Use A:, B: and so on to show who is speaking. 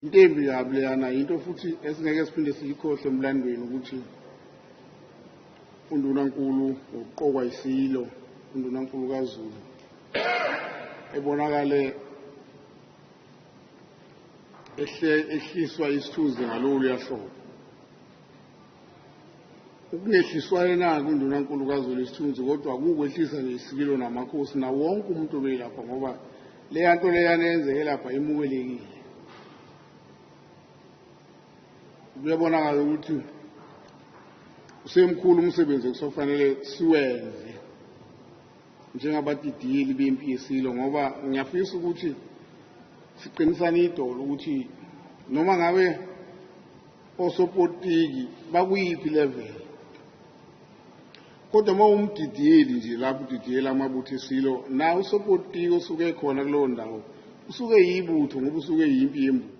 A: Intembi yabo leyana into futhi esingeke siphinde siyikhohle emlandweni ukuthi uNdunankulu uqokwa isilo uNdunankulu kaZulu ebonakale ehliswa isithunzi ngalolu yahlobo ukungehliswa yena kuNdunankulu kaZulu isithunzi kodwa ukukwehlisa nesilo namakhosi na wonke umuntu obelapha ngoba leya nto leyana yenzeke lapha imukelekile kuyabonakala ukuthi usemkhulu umsebenzi okufanele siwenze njengabadidiyeli bempi yesilo ngoba ngiyafisa ukuthi siqinisane idolo ukuthi noma ngabe osopolitiki bakuyiphi level kodwa uma umdidiyeli nje lapho udidiyela amabutho esilo na usopolitiki osuke khona kulowo ndawo usuke yibutho ngoba usuke yimpi yembuso.